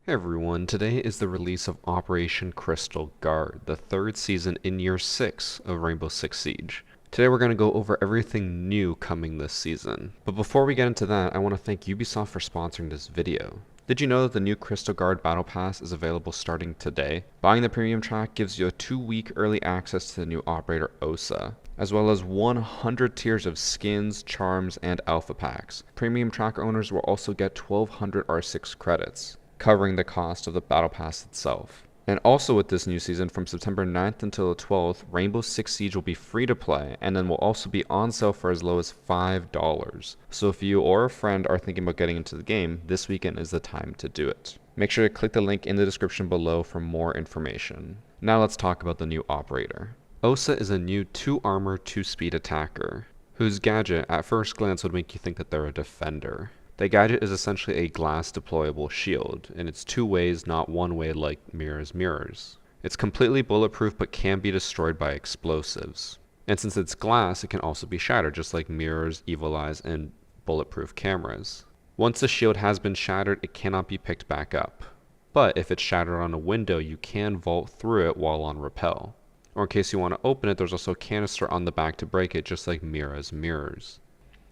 Hey everyone, today is the release of Operation Crystal Guard, the third season in year 6 of Rainbow Six Siege. Today we're going to go over everything new coming this season. But before we get into that, I want to thank Ubisoft for sponsoring this video. Did you know that the new Crystal Guard Battle Pass is available starting today? Buying the premium track gives you a 2-week early access to the new operator Osa, as well as 100 tiers of skins, charms, and alpha packs. Premium track owners will also get 1200 R6 credits, covering the cost of the Battle Pass itself. And also with this new season, from September 9th until the 12th, Rainbow Six Siege will be free to play, and then will also be on sale for as low as $5. So if you or a friend are thinking about getting into the game, this weekend is the time to do it. Make sure to click the link in the description below for more information. Now let's talk about the new operator. Osa is a new 2 armor, 2 speed attacker, whose gadget at first glance would make you think that they're a defender. The gadget is essentially a glass deployable shield, and it's 2 ways, not 1 way like mirrors. It's completely bulletproof but can be destroyed by explosives. And since it's glass, it can also be shattered, just like mirrors, evil eyes, and bulletproof cameras. Once the shield has been shattered, it cannot be picked back up. But if it's shattered on a window, you can vault through it while on rappel. Or in case you want to open it, there's also a canister on the back to break it, just like mirrors.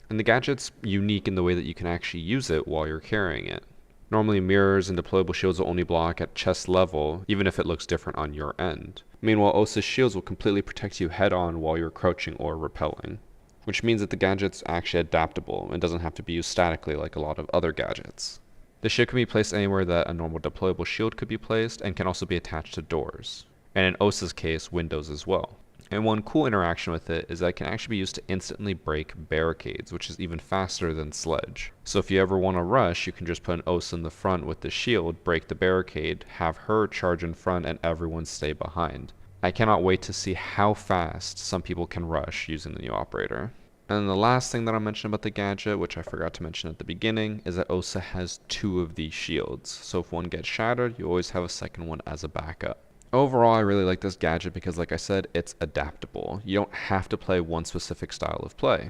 And the gadget's unique in the way that you can actually use it while you're carrying it. Normally mirrors and deployable shields will only block at chest level, even if it looks different on your end. Meanwhile, Osa's shields will completely protect you head on while you're crouching or rappelling, which means that the gadget's actually adaptable and doesn't have to be used statically like a lot of other gadgets. The shield can be placed anywhere that a normal deployable shield could be placed, and can also be attached to doors, and in Osa's case, windows as well. And one cool interaction with it is that it can actually be used to instantly break barricades, which is even faster than Sledge. So if you ever want to rush, you can just put an Osa in the front with the shield, break the barricade, have her charge in front, and everyone stay behind. I cannot wait to see how fast some people can rush using the new operator. And the last thing that I'll mention about the gadget, which I forgot to mention at the beginning, is that Osa has 2 of these shields. So if one gets shattered, you always have a second one as a backup. Overall, I really like this gadget because, like I said, it's adaptable. You don't have to play one specific style of play.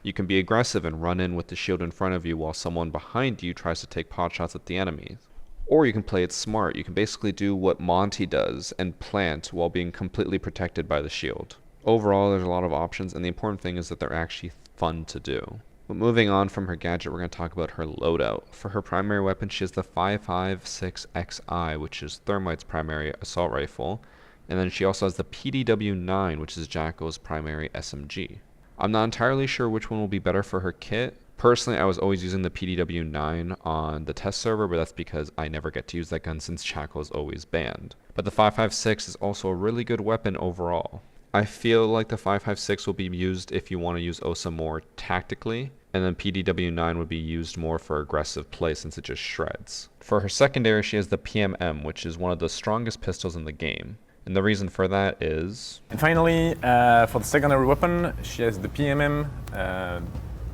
You can be aggressive and run in with the shield in front of you while someone behind you tries to take pot shots at the enemies. Or you can play it smart. You can basically do what Monty does and plant while being completely protected by the shield. Overall, there's a lot of options, and the important thing is that they're actually fun to do. But moving on from her gadget, we're going to talk about her loadout. For her primary weapon, she has the 5.56 XI, which is Thermite's primary assault rifle. And then she also has the PDW-9, which is Jacko's primary SMG. I'm not entirely sure which one will be better for her kit. Personally, I was always using the PDW-9 on the test server, but that's because I never get to use that gun since Jacko is always banned. But the 5.56 is also a really good weapon overall. I feel like the 5.56 will be used if you want to use Osa more tactically, and then PDW-9 would be used more for aggressive play since it just shreds. For her secondary, she has the PMM, which is one of the strongest pistols in the game. And the reason for that is... And finally, for the secondary weapon, she has the PMM.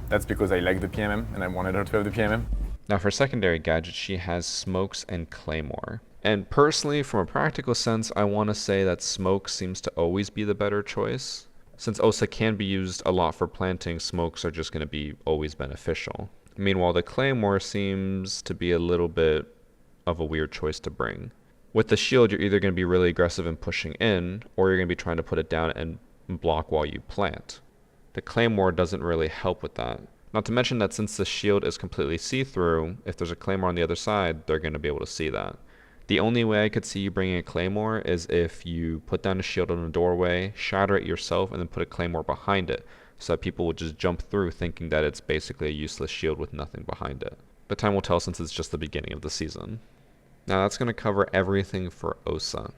That's because I like the PMM and I wanted her to have the PMM. Now for secondary gadgets, she has smokes and claymore. And personally, from a practical sense, I want to say that smoke seems to always be the better choice. Since Osa can be used a lot for planting, smokes are just going to be always beneficial. Meanwhile, the claymore seems to be a little bit of a weird choice to bring. With the shield, you're either going to be really aggressive and pushing in, or you're going to be trying to put it down and block while you plant. The claymore doesn't really help with that. Not to mention that since the shield is completely see-through, if there's a claymore on the other side, they're going to be able to see that. The only way I could see you bringing a claymore is if you put down a shield in a doorway, shatter it yourself, and then put a claymore behind it, so that people would just jump through thinking that it's basically a useless shield with nothing behind it. But time will tell since it's just the beginning of the season. Now that's going to cover everything for Osa.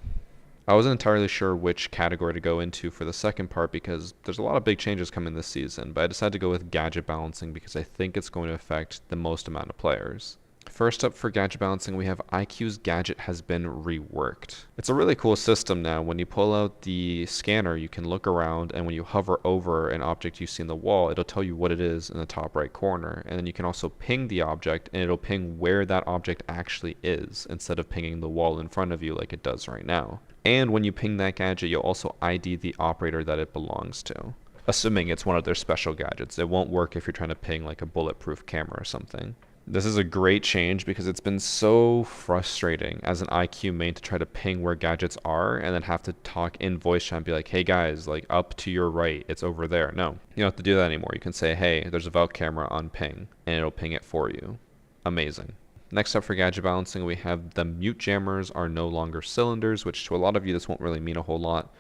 I wasn't entirely sure which category to go into for the second part because there's a lot of big changes coming this season, but I decided to go with Gadget Balancing because I think it's going to affect the most amount of players. First up for Gadget Balancing, we have IQ's gadget has been reworked. It's a really cool system now. When you pull out the scanner, you can look around, and when you hover over an object you see in the wall, it'll tell you what it is in the top right corner. And then you can also ping the object, and it'll ping where that object actually is, instead of pinging the wall in front of you like it does right now. And when you ping that gadget, you'll also ID the operator that it belongs to, assuming it's one of their special gadgets. It won't work if you're trying to ping like a bulletproof camera or something. This is a great change because it's been so frustrating as an IQ main to try to ping where gadgets are and then have to talk in voice chat and be like, hey guys, like up to your right, it's over there. No, you don't have to do that anymore. You can say, hey, there's a Valve camera on ping, and it'll ping it for you. Amazing. Next up for gadget balancing, we have the mute jammers are no longer cylinders, which to a lot of you, this won't really mean a whole lot.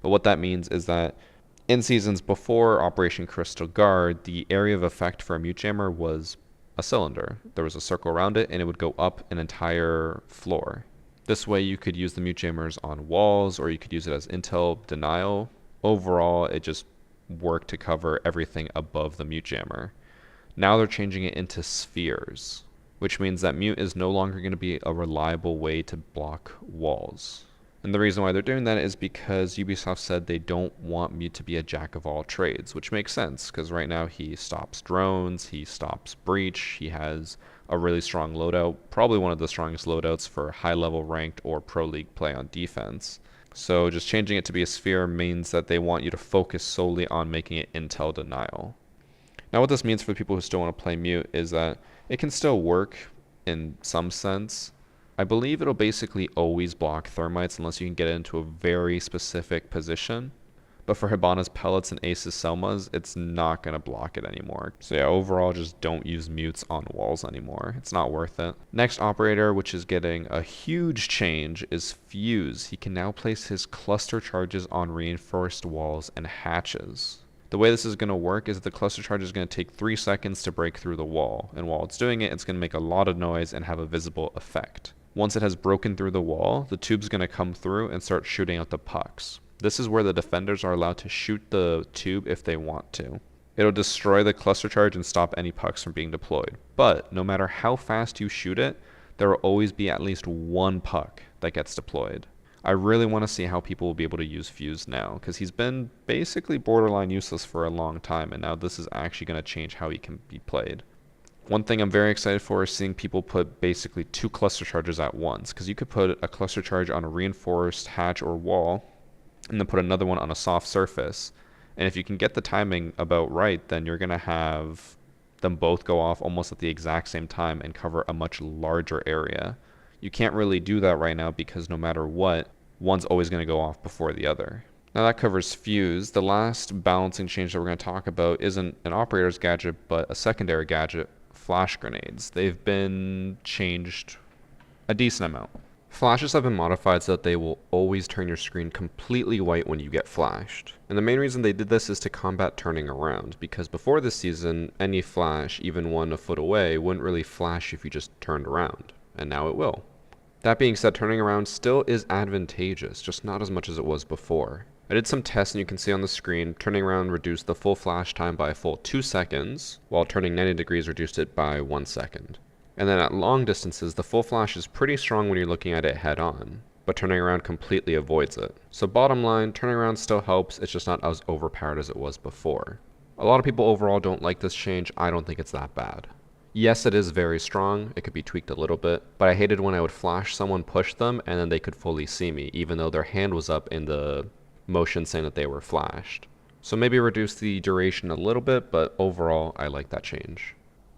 But what that means is that in seasons before Operation Crystal Guard, the area of effect for a mute jammer was a cylinder. There was a circle around it and it would go up an entire floor. This way you could use the mute jammers on walls or you could use it as intel denial. Overall, it just worked to cover everything above the mute jammer. Now they're changing it into spheres, which means that mute is no longer going to be a reliable way to block walls. And the reason why they're doing that is because Ubisoft said they don't want Mute to be a jack of all trades, which makes sense because right now he stops drones, he stops breach, he has a really strong loadout, probably one of the strongest loadouts for high level ranked or pro league play on defense. So just changing it to be a sphere means that they want you to focus solely on making it intel denial. Now what this means for the people who still want to play Mute is that it can still work in some sense. I believe it'll basically always block thermites unless you can get it into a very specific position. But for Hibana's pellets and Ace's Selmas, it's not going to block it anymore. So yeah, overall, just don't use mutes on walls anymore. It's not worth it. Next operator, which is getting a huge change, is Fuse. He can now place his cluster charges on reinforced walls and hatches. The way this is going to work is that the cluster charge is going to take 3 seconds to break through the wall. And while it's doing it, it's going to make a lot of noise and have a visible effect. Once it has broken through the wall, the tube's going to come through and start shooting out the pucks. This is where the defenders are allowed to shoot the tube if they want to. It'll destroy the cluster charge and stop any pucks from being deployed. But no matter how fast you shoot it, there will always be at least one puck that gets deployed. I really want to see how people will be able to use Fuse now, because he's been basically borderline useless for a long time, and now this is actually going to change how he can be played. One thing I'm very excited for is seeing people put basically 2 cluster charges at once, because you could put a cluster charge on a reinforced hatch or wall, and then put another one on a soft surface. And if you can get the timing about right, then you're going to have them both go off almost at the exact same time and cover a much larger area. You can't really do that right now because no matter what, one's always going to go off before the other. Now that covers Fuse. The last balancing change that we're going to talk about isn't an operator's gadget, but a secondary gadget, flash grenades. They've been changed a decent amount. Flashes have been modified so that they will always turn your screen completely white when you get flashed. And the main reason they did this is to combat turning around, because before this season, any flash, even one a foot away, wouldn't really flash if you just turned around, and now it will. That being said, turning around still is advantageous, just not as much as it was before. I did some tests and you can see on the screen, turning around reduced the full flash time by a full 2 seconds, while turning 90 degrees reduced it by 1 second. And then at long distances, the full flash is pretty strong when you're looking at it head on, but turning around completely avoids it. So bottom line, turning around still helps, it's just not as overpowered as it was before. A lot of people overall don't like this change. I don't think it's that bad. Yes, it is very strong, it could be tweaked a little bit, but I hated when I would flash someone, push them, and then they could fully see me, even though their hand was up in the motion saying that they were flashed. So maybe reduce the duration a little bit, but overall, I like that change.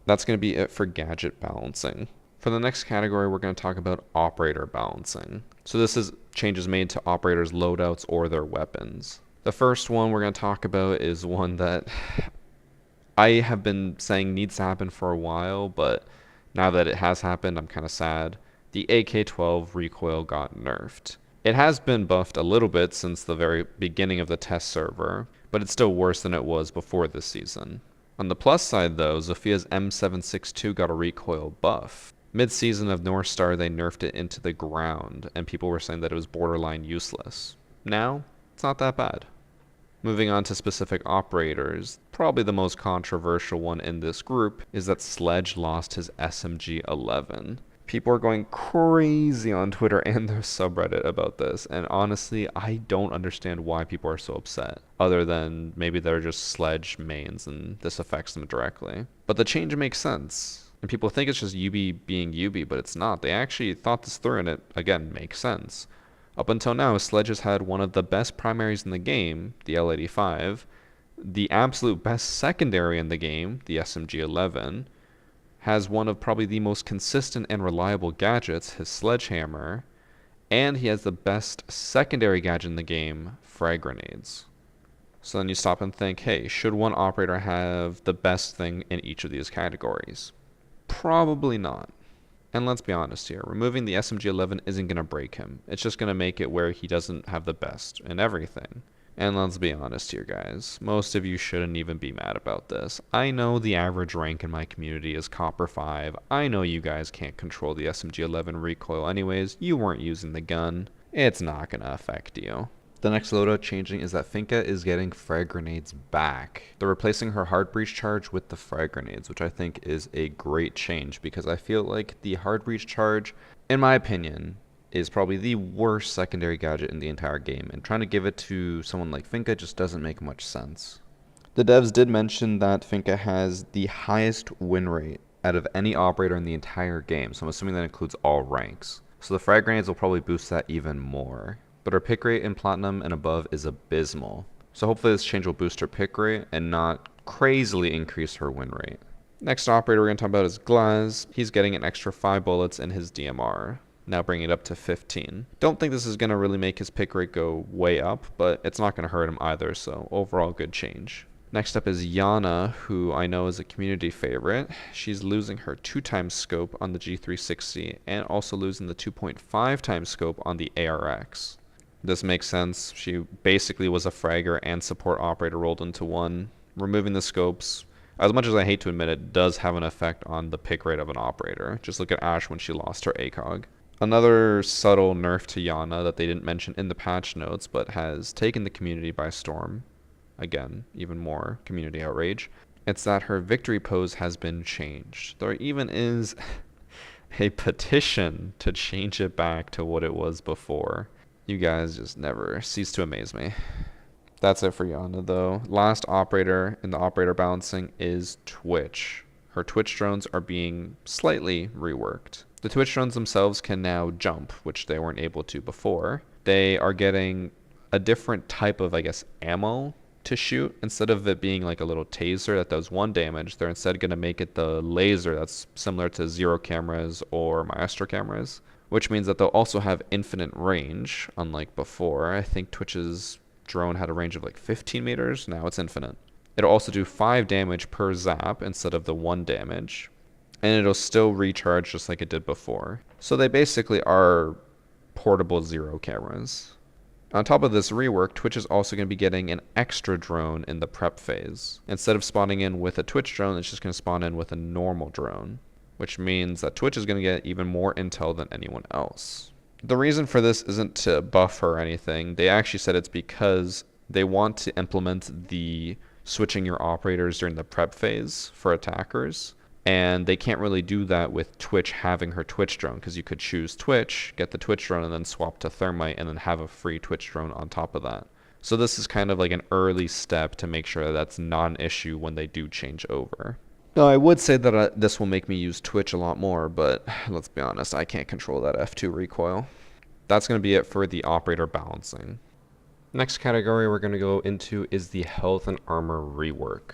That's going to be it for gadget balancing. For the next category, we're going to talk about operator balancing. So this is changes made to operators' loadouts or their weapons. The first one we're going to talk about is one that I have been saying needs to happen for a while, but now that it has happened, I'm kind of sad. The AK-12 recoil got nerfed. It has been buffed a little bit since the very beginning of the test server, but it's still worse than it was before this season. On the plus side though, Zofia's M762 got a recoil buff. Mid-season of North Star, they nerfed it into the ground, and people were saying that it was borderline useless. Now, it's not that bad. Moving on to specific operators, probably the most controversial one in this group is that Sledge lost his SMG-11. People are going crazy on Twitter and their subreddit about this, and honestly, I don't understand why people are so upset, other than maybe they're just Sledge mains and this affects them directly. But the change makes sense, and people think it's just Ubi being Ubi, but it's not. They actually thought this through, and it, again, makes sense. Up until now, Sledge has had one of the best primaries in the game, the L85, the absolute best secondary in the game, the SMG-11, has one of probably the most consistent and reliable gadgets, his sledgehammer, and he has the best secondary gadget in the game, frag grenades. So then you stop and think, hey, should one operator have the best thing in each of these categories? Probably not. And let's be honest here, removing the SMG-11 isn't going to break him. It's just going to make it where he doesn't have the best in everything. And let's be honest here, guys. Most of you shouldn't even be mad about this. I know the average rank in my community is Copper 5. I know you guys can't control the SMG-11 recoil anyways. You weren't using the gun. It's not going to affect you. The next loadout changing is that Finka is getting frag grenades back. They're replacing her hard breach charge with the frag grenades, which I think is a great change because I feel like the hard breach charge, in my opinion, is probably the worst secondary gadget in the entire game, and trying to give it to someone like Finka just doesn't make much sense. The devs did mention that Finka has the highest win rate out of any operator in the entire game, so I'm assuming that includes all ranks. So the frag grenades will probably boost that even more. But her pick rate in Platinum and above is abysmal. So hopefully this change will boost her pick rate and not crazily increase her win rate. Next operator we're going to talk about is Glaz. He's getting an extra 5 bullets in his DMR, now bringing it up to 15. Don't think this is going to really make his pick rate go way up, but it's not going to hurt him either, so overall good change. Next up is Yana, who I know is a community favorite. She's losing her 2x scope on the G360 and also losing the 2.5x scope on the ARX. This makes sense. She basically was a fragger and support operator rolled into one. Removing the scopes, as much as I hate to admit it, does have an effect on the pick rate of an operator. Just look at Ashe when she lost her ACOG. Another subtle nerf to Yana that they didn't mention in the patch notes but has taken the community by storm. Again, even more community outrage. It's that her victory pose has been changed. There even is a petition to change it back to what it was before. You guys just never cease to amaze me. That's it for Yana though. Last operator in the operator balancing is Twitch. Her Twitch drones are being slightly reworked. The Twitch drones themselves can now jump, which they weren't able to before. They are getting a different type of, I guess, ammo to shoot. Instead of it being like a little taser that does 1 damage, they're instead going to make it the laser that's similar to Zero cameras or Maestro cameras, which means that they'll also have infinite range, unlike before. I think Twitch's drone had a range of like 15 meters. Now it's infinite. It'll also do 5 damage per zap instead of the 1 damage, and it'll still recharge just like it did before. So they basically are portable Zero cameras. On top of this rework, Twitch is also going to be getting an extra drone in the prep phase. Instead of spawning in with a Twitch drone, it's just going to spawn in with a normal drone, which means that Twitch is going to get even more intel than anyone else. The reason for this isn't to buff her or anything. They actually said it's because they want to implement the switching your operators during the prep phase for attackers, and they can't really do that with Twitch having her Twitch drone, because you could choose Twitch, get the Twitch drone, and then swap to Thermite, and then have a free Twitch drone on top of that. So this is kind of like an early step to make sure that that's not an issue when they do change over. Now, I would say that this will make me use Twitch a lot more, but let's be honest, I can't control that F2 recoil. That's going to be it for the operator balancing. Next category we're going to go into is the health and armor rework.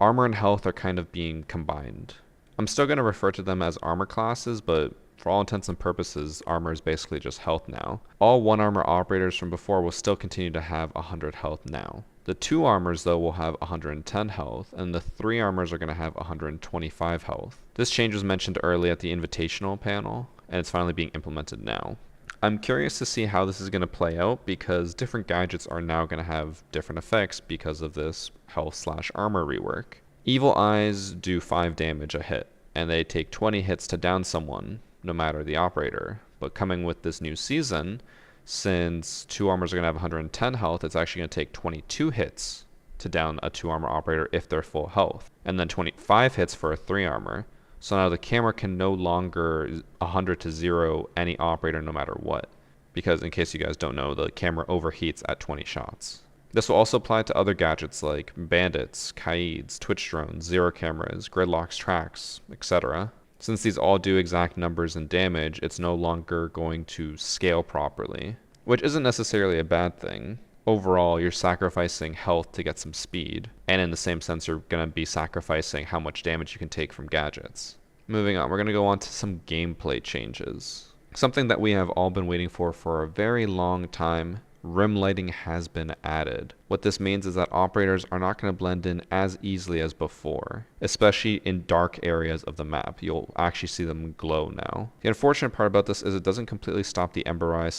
Armor and health are kind of being combined. I'm still going to refer to them as armor classes, but for all intents and purposes, armor is basically just health now. All 1 armor operators from before will still continue to have 100 health now. The 2 armors though will have 110 health, and the 3 armors are going to have 125 health. This change was mentioned early at the invitational panel, and it's finally being implemented now. I'm curious to see how this is going to play out, because different gadgets are now going to have different effects because of this health/armor rework. Evil Eyes do 5 damage a hit, and they take 20 hits to down someone, no matter the operator. But coming with this new season, since 2 armors are going to have 110 health, it's actually going to take 22 hits to down a 2 armor operator if they're full health, and then 25 hits for a 3 armor. So now the camera can no longer 100 to 0 any operator no matter what, because in case you guys don't know, the camera overheats at 20 shots. This will also apply to other gadgets like bandits, Kaids, Twitch drones, Zero cameras, gridlocks, tracks, etc. Since these all do exact numbers and damage, it's no longer going to scale properly, which isn't necessarily a bad thing. Overall, you're sacrificing health to get some speed, and in the same sense, you're going to be sacrificing how much damage you can take from gadgets. Moving on, we're going to go on to some gameplay changes. Something that we have all been waiting for a very long time. Rim lighting has been added. What this means is that operators are not going to blend in as easily as before, especially in dark areas of the map. You'll actually see them glow now. The unfortunate part about this is it doesn't completely stop the Ember Eye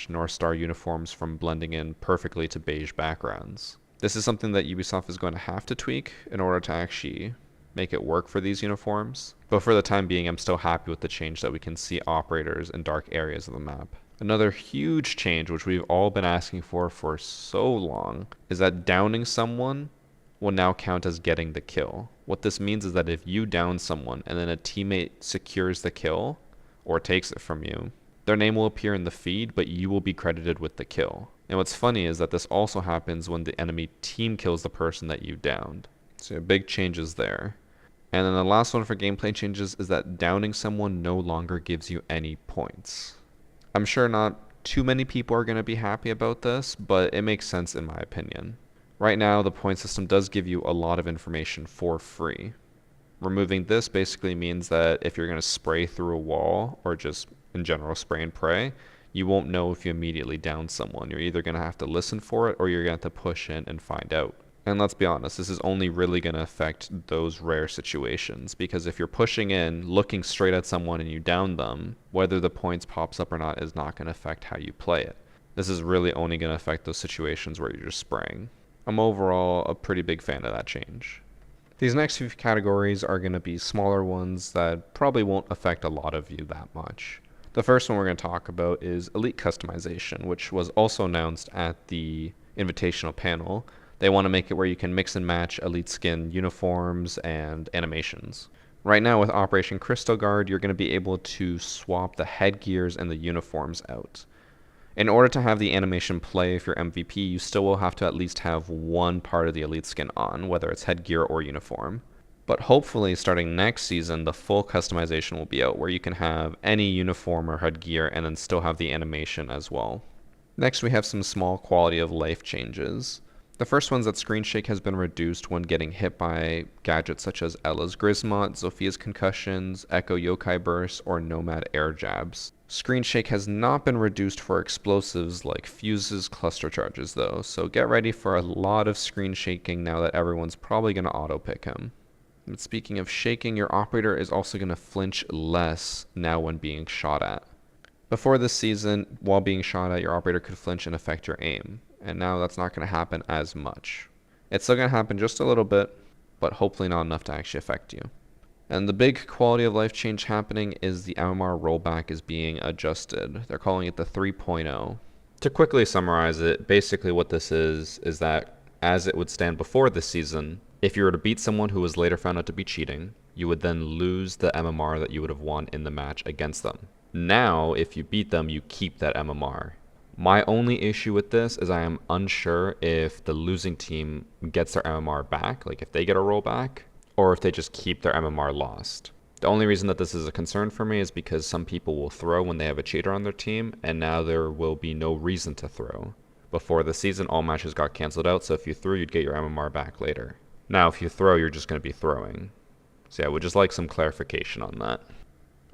/ North Star uniforms from blending in perfectly to beige backgrounds. This is something that Ubisoft is going to have to tweak in order to actually make it work for these uniforms. But for the time being, I'm still happy with the change that we can see operators in dark areas of the map. Another huge change, which we've all been asking for so long, is that downing someone will now count as getting the kill. What this means is that if you down someone and then a teammate secures the kill or takes it from you, their name will appear in the feed, but you will be credited with the kill. And what's funny is that this also happens when the enemy team kills the person that you downed. So big changes there. And then the last one for gameplay changes is that downing someone no longer gives you any points. I'm sure not too many people are going to be happy about this, but it makes sense in my opinion. Right now, the point system does give you a lot of information for free. Removing this basically means that if you're going to spray through a wall or just in general spray and pray, you won't know if you immediately down someone. You're either going to have to listen for it or you're going to have to push in and find out. And let's be honest, this is only really going to affect those rare situations, because if you're pushing in, looking straight at someone and you down them, whether the points pops up or not is not going to affect how you play it. This is really only going to affect those situations where you're just spraying. I'm overall a pretty big fan of that change. These next few categories are going to be smaller ones that probably won't affect a lot of you that much. The first one we're going to talk about is Elite customization, which was also announced at the Invitational panel. They want to make it where you can mix and match Elite skin uniforms and animations. Right now with Operation Crystal Guard, you're going to be able to swap the headgears and the uniforms out. In order to have the animation play if you're MVP, you still will have to at least have one part of the Elite skin on, whether it's headgear or uniform. But hopefully starting next season, the full customization will be out where you can have any uniform or headgear and then still have the animation as well. Next we have some small quality of life changes. The first one's that screen shake has been reduced when getting hit by gadgets such as Ella's Grismot, Zophia's concussions, Echo Yokai bursts, or Nomad air jabs. Screen shake has not been reduced for explosives like fuses, cluster charges though, so get ready for a lot of screen shaking now that everyone's probably going to auto pick him. But speaking of shaking, your operator is also going to flinch less now when being shot at. Before this season, while being shot at, your operator could flinch and affect your aim. And now that's not going to happen as much. It's still going to happen just a little bit, but hopefully not enough to actually affect you. And the big quality of life change happening is the MMR rollback is being adjusted. They're calling it the 3.0. To quickly summarize it, basically what this is that as it would stand before this season, if you were to beat someone who was later found out to be cheating, you would then lose the MMR that you would have won in the match against them. Now, if you beat them, you keep that MMR. My only issue with this is I am unsure if the losing team gets their MMR back, like if they get a rollback, or if they just keep their MMR lost. The only reason that this is a concern for me is because some people will throw when they have a cheater on their team, and now there will be no reason to throw. Before the season, all matches got cancelled out, so if you threw, you'd get your MMR back later. Now, if you throw, you're just going to be throwing. So yeah, I would just like some clarification on that.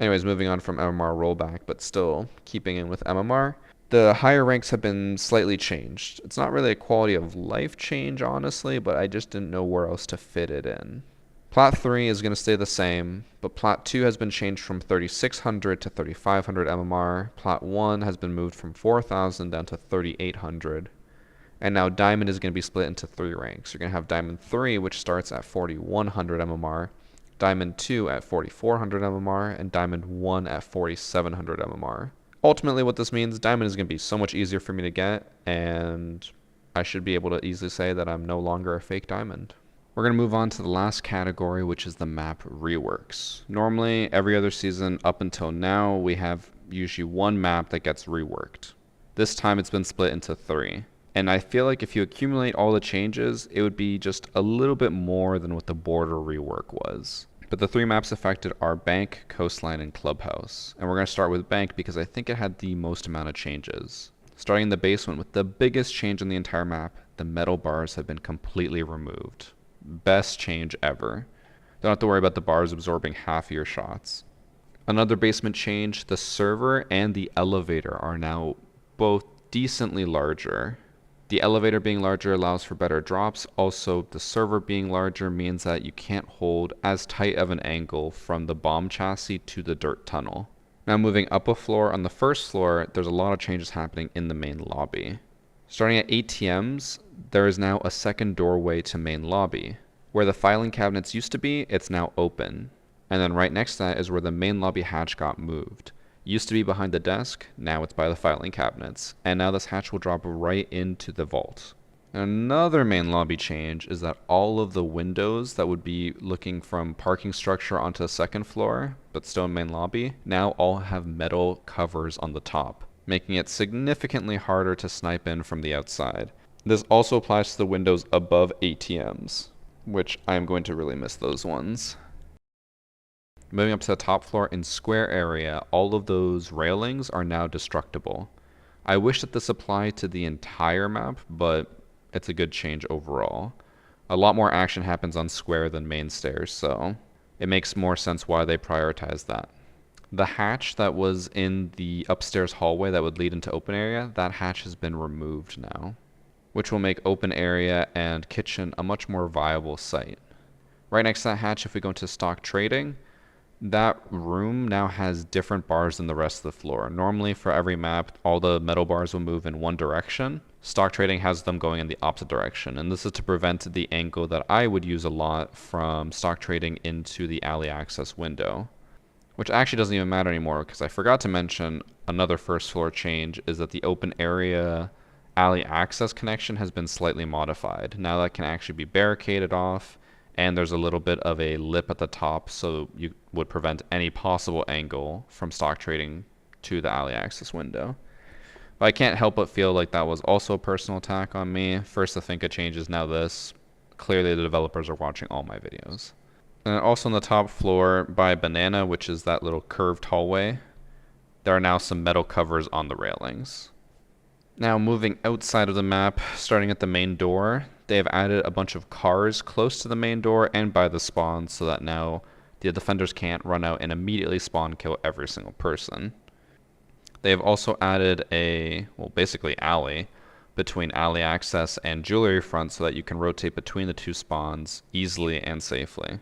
Anyways, moving on from MMR rollback, but still keeping in with MMR. The higher ranks have been slightly changed. It's not really a quality of life change, honestly, but I just didn't know where else to fit it in. Plat 3 is going to stay the same, but Plat 2 has been changed from 3600 to 3500 MMR. Plat 1 has been moved from 4000 down to 3800. And now Diamond is going to be split into 3 ranks. You're going to have Diamond 3, which starts at 4100 MMR, Diamond 2 at 4400 MMR, and Diamond 1 at 4700 MMR. Ultimately, what this means, Diamond is going to be so much easier for me to get, and I should be able to easily say that I'm no longer a fake Diamond. We're going to move on to the last category, which is the map reworks. Normally, every other season up until now, we have usually one map that gets reworked. This time it's been split into 3. And I feel like if you accumulate all the changes, it would be just a little bit more than what the border rework was. But the 3 maps affected are Bank, Coastline, and Clubhouse. And we're going to start with Bank because I think it had the most amount of changes. Starting in the basement with the biggest change on the entire map, the metal bars have been completely removed. Best change ever. Don't have to worry about the bars absorbing half your shots. Another basement change, the server and the elevator are now both decently larger. The elevator being larger allows for better drops. Also, the server being larger means that you can't hold as tight of an angle from the bomb chassis to the dirt tunnel. Now moving up a floor, on the first floor, there's a lot of changes happening in the main lobby. Starting at ATMs, there is now a second doorway to main lobby. Where the filing cabinets used to be, it's now open. And then right next to that is where the main lobby hatch got moved. Used to be behind the desk, now it's by the filing cabinets. And now this hatch will drop right into the vault. Another main lobby change is that all of the windows that would be looking from parking structure onto the second floor, but still in main lobby, now all have metal covers on the top, making it significantly harder to snipe in from the outside. This also applies to the windows above ATMs, which I'm going to really miss those ones. Moving up to the top floor in square area, all of those railings are now destructible. I wish that this applied to the entire map, but it's a good change overall. A lot more action happens on square than main stairs, so it makes more sense why they prioritize that. The hatch that was in the upstairs hallway that would lead into open area, that hatch has been removed now, which will make open area and kitchen a much more viable site. Right next to that hatch, if we go into stock trading, that room now has different bars than the rest of the floor. Normally for every map, all the metal bars will move in one direction. Stock trading has them going in the opposite direction, and this is to prevent the angle that I would use a lot from stock trading into the alley access window. Which actually doesn't even matter anymore, because I forgot to mention another first floor change is that the open area alley access connection has been slightly modified. Now that can actually be barricaded off, and there's a little bit of a lip at the top so you would prevent any possible angle from stock trading to the alley access window. But I can't help but feel like that was also a personal attack on me. First to think of changes, now this. Clearly the developers are watching all my videos. And also on the top floor by Banana, which is that little curved hallway, there are now some metal covers on the railings. Now moving outside of the map, starting at the main door, they have added a bunch of cars close to the main door and by the spawn so that now the defenders can't run out and immediately spawn kill every single person. They have also added a, well, basically alley between alley access and jewelry front so that you can rotate between the two spawns easily and safely.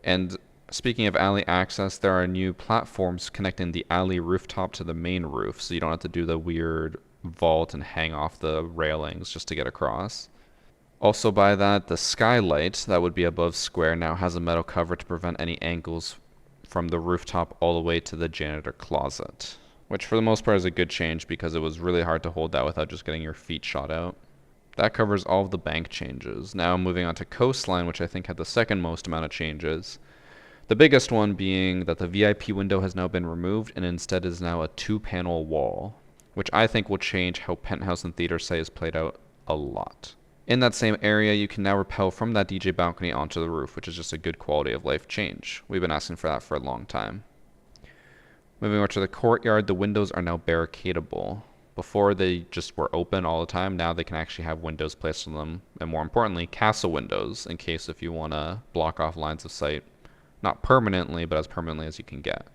And speaking of alley access, there are new platforms connecting the alley rooftop to the main roof, so you don't have to do the weird vault and hang off the railings just to get across. Also by that, the skylight that would be above square now has a metal cover to prevent any angles from the rooftop all the way to the janitor closet, which for the most part is a good change because it was really hard to hold that without just getting your feet shot out. That covers all of the bank changes. Now moving on to coastline, which I think had the second most amount of changes. The biggest one being that the VIP window has now been removed and instead is now a 2-panel wall, which I think will change how Penthouse and Theater Site is played out a lot. In that same area, you can now rappel from that DJ balcony onto the roof, which is just a good quality of life change. We've been asking for that for a long time. Moving over to the courtyard, the windows are now barricadable. Before they just were open all the time, now they can actually have windows placed on them, and more importantly, castle windows, in case if you want to block off lines of sight. Not permanently, but as permanently as you can get.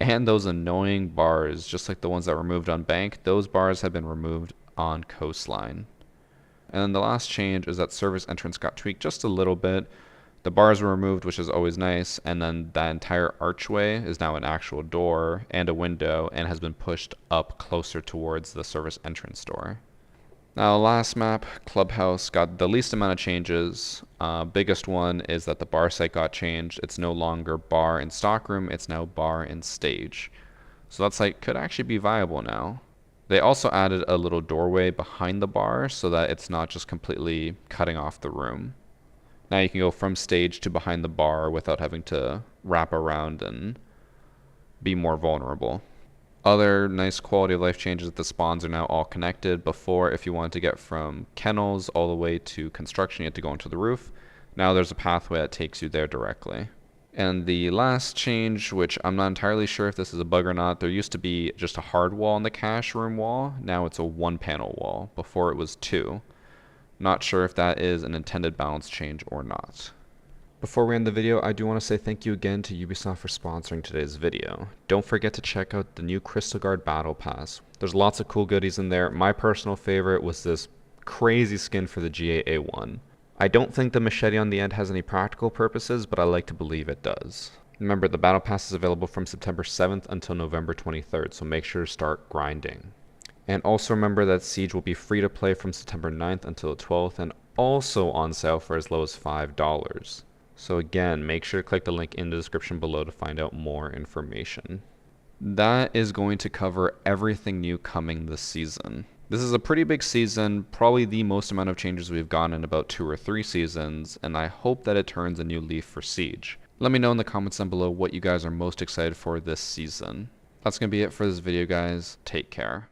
And those annoying bars, just like the ones that were removed on Bank, those bars have been removed on Coastline. And then the last change is that service entrance got tweaked just a little bit. The bars were removed, which is always nice, and then that entire archway is now an actual door and a window and has been pushed up closer towards the service entrance door. Now, last map, Clubhouse, got the least amount of changes. Biggest one is that the bar site got changed. It's no longer bar and stockroom, it's now bar and stage. So that site could actually be viable now. They also added a little doorway behind the bar so that it's not just completely cutting off the room. Now you can go from stage to behind the bar without having to wrap around and be more vulnerable. Other nice quality of life changes that the spawns are now all connected. Before, if you wanted to get from kennels all the way to construction, you had to go onto the roof. Now there's a pathway that takes you there directly. And the last change, which I'm not entirely sure if this is a bug or not, there used to be just a hard wall on the cash room wall. Now it's a 1-panel wall. Before it was 2. Not sure if that is an intended balance change or not. Before we end the video, I do want to say thank you again to Ubisoft for sponsoring today's video. Don't forget to check out the new Crystal Guard Battle Pass. There's lots of cool goodies in there. My personal favorite was this crazy skin for the GAA1. I don't think the machete on the end has any practical purposes, but I like to believe it does. Remember, the Battle Pass is available from September 7th until November 23rd, so make sure to start grinding. And also remember that Siege will be free to play from September 9th until the 12th, and also on sale for as low as $5. So again, make sure to click the link in the description below to find out more information. That is going to cover everything new coming this season. This is a pretty big season, probably the most amount of changes we've gotten in about 2 or 3 seasons, and I hope that it turns a new leaf for Siege. Let me know in the comments down below what you guys are most excited for this season. That's going to be it for this video, guys. Take care.